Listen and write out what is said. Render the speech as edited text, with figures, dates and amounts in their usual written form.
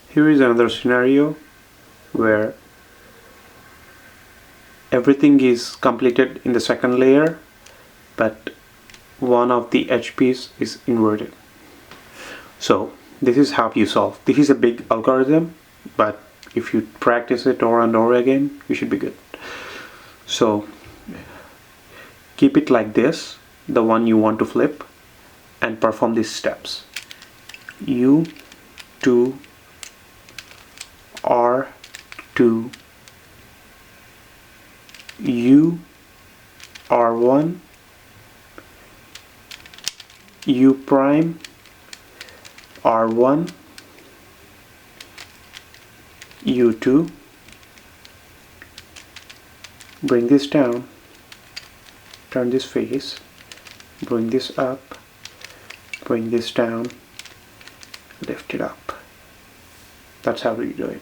Here is another scenario where everything is completed in the second layer, but one of the edge piece is inverted. So this is how you solve. This is a big algorithm, but if you practice it over and over again, you should be good. So keep it like this, the one you want to flip, and perform these steps. U2, R2, U, R1, U prime, R1, U2. Bring this down, turn this face, bring this up, bring this down, lift it up. That's how you do it.